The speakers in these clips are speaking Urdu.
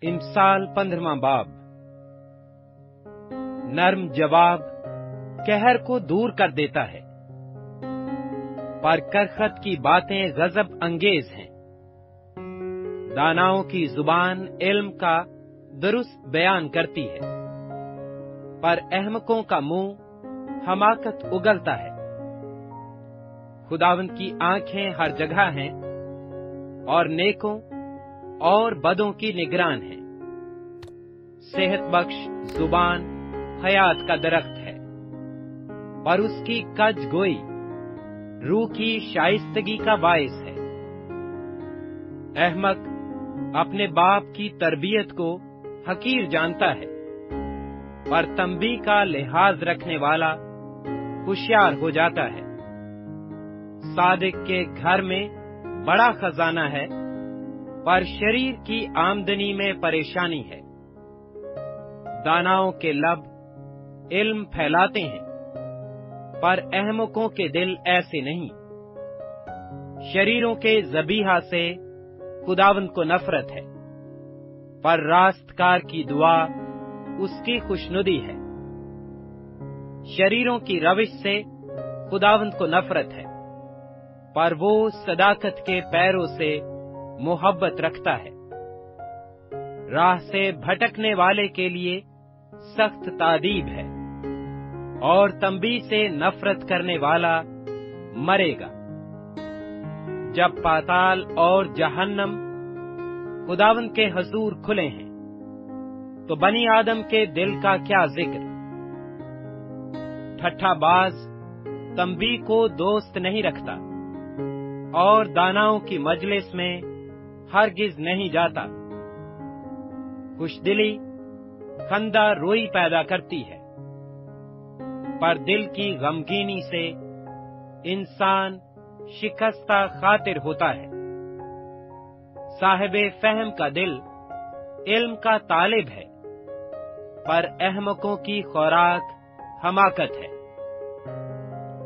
انسال 15واں باب۔ نرم جواب قہر کو دور کر دیتا ہے، پر کرخت کی باتیں غضب انگیز ہیں۔ داناؤں کی زبان علم کا درست بیان کرتی ہے، پر احمقوں کا منہ حماقت اگلتا ہے۔ خداوند کی آنکھیں ہر جگہ ہیں، اور نیکوں اور بدوں کی نگران ہے۔ صحت بخش زبان حیات کا درخت ہے، پر اس کی کج گوئی روح کی شائستگی کا باعث ہے۔ احمق اپنے باپ کی تربیت کو حقیر جانتا ہے، پر تنبیہ کا لحاظ رکھنے والا ہوشیار ہو جاتا ہے۔ صادق کے گھر میں بڑا خزانہ ہے، پر شریر کی آمدنی میں پریشانی ہے۔ داناؤں کے لب علم پھیلاتے ہیں، پر احمقوں کے دل ایسے نہیں۔ شریروں کے ذبیحہ سے خداوند کو نفرت ہے، پر راستکار کی دعا اس کی خوشنودی ہے۔ شریروں کی روش سے خداوند کو نفرت ہے، پر وہ صداقت کے پیروں سے محبت رکھتا ہے۔ راہ سے بھٹکنے والے کے لیے سخت تادیب ہے، اور تنبیہ سے نفرت کرنے والا مرے گا۔ جب پاتال اور جہنم خداوند کے حضور کھلے ہیں، تو بنی آدم کے دل کا کیا ذکر۔ ٹھٹھا باز تنبیہ کو دوست نہیں رکھتا، اور داناؤں کی مجلس میں ہرگز نہیں جاتا۔ خوش دلی خندہ روئی پیدا کرتی ہے، پر دل کی غمگینی سے انسان شکستہ خاطر ہوتا ہے۔ صاحب فہم کا دل علم کا طالب ہے، پر احمقوں کی خوراک حماقت ہے۔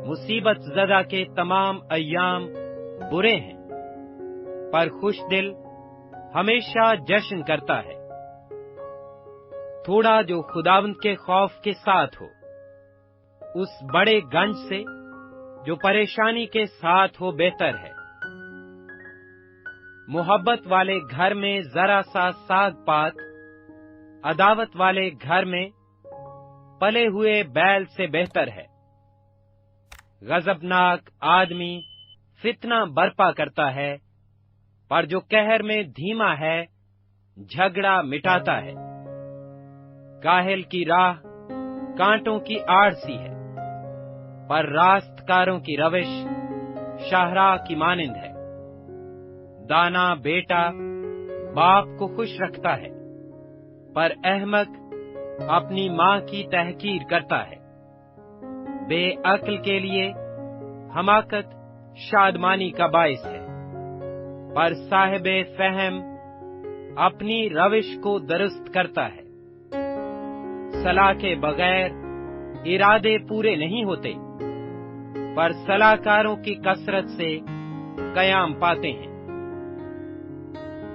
مصیبت زدہ کے تمام ایام برے ہیں، پر خوش دل ہمیشہ جشن کرتا ہے۔ تھوڑا جو خداوند کے خوف کے ساتھ ہو، اس بڑے گنج سے جو پریشانی کے ساتھ ہو بہتر ہے۔ محبت والے گھر میں ذرا سا ساگ پات، عداوت والے گھر میں پلے ہوئے بیل سے بہتر ہے۔ غضبناک آدمی فتنہ برپا کرتا ہے، پر جو قہر میں دھیما ہے جھگڑا مٹاتا ہے۔ کاہل کی راہ کانٹوں کی آڑ سی ہے، پر راستکاروں کی روش شاہراہ کی مانند ہے۔ دانا بیٹا باپ کو خوش رکھتا ہے، پر احمق اپنی ماں کی تحقیر کرتا ہے۔ بے عقل کے لیے حماقت شادمانی کا باعث ہے، پر صاحب فہم اپنی روش کو درست کرتا ہے۔ صلاح کے بغیر ارادے پورے نہیں ہوتے، پر صلاح کاروں کی کثرت سے قیام پاتے ہیں۔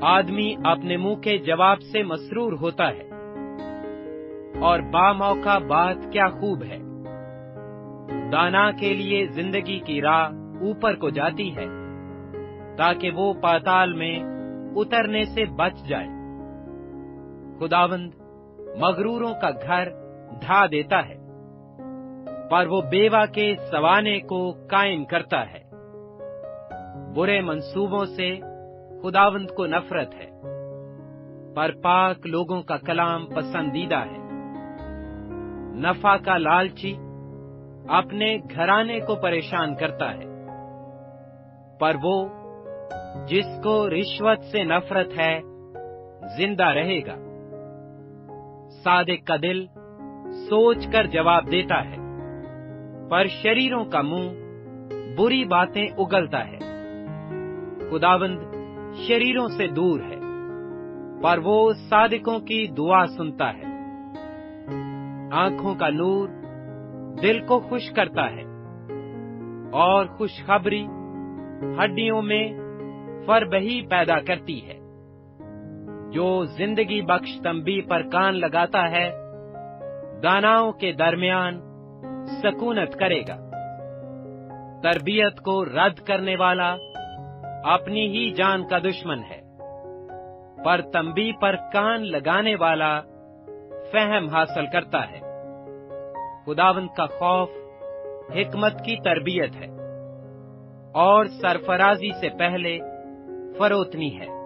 آدمی اپنے منہ کے جواب سے مسرور ہوتا ہے، اور باموقع بات کیا خوب ہے۔ دانا کے لیے زندگی کی راہ اوپر کو جاتی ہے، تاکہ وہ پاتال میں اترنے سے بچ جائے۔ خداوند مغروروں کا گھر ڈھا دیتا ہے، پر وہ بیوہ کے سوانے کو قائم کرتا ہے۔ برے منصوبوں سے خداوند کو نفرت ہے، پر پاک لوگوں کا کلام پسندیدہ ہے۔ نفع کا لالچی اپنے گھرانے کو پریشان کرتا ہے، پر وہ جس کو رشوت سے نفرت ہے زندہ رہے گا۔ صادق کا دل سوچ کر جواب دیتا ہے، پر شریروں کا منہ بری باتیں اگلتا ہے۔ خداوند شریروں سے دور ہے، پر وہ صادقوں کی دعا سنتا ہے۔ آنکھوں کا نور دل کو خوش کرتا ہے، اور خوشخبری ہڈیوں میں فربہی پیدا کرتی ہے۔ جو زندگی بخش تنبیہ پر کان لگاتا ہے داناؤں کے درمیان سکونت کرے گا۔ تربیت کو رد کرنے والا اپنی ہی جان کا دشمن ہے، پر تنبیہ پر کان لگانے والا فہم حاصل کرتا ہے۔ خداوند کا خوف حکمت کی تربیت ہے اور سرفرازی سے پہلے فروتنی ہے۔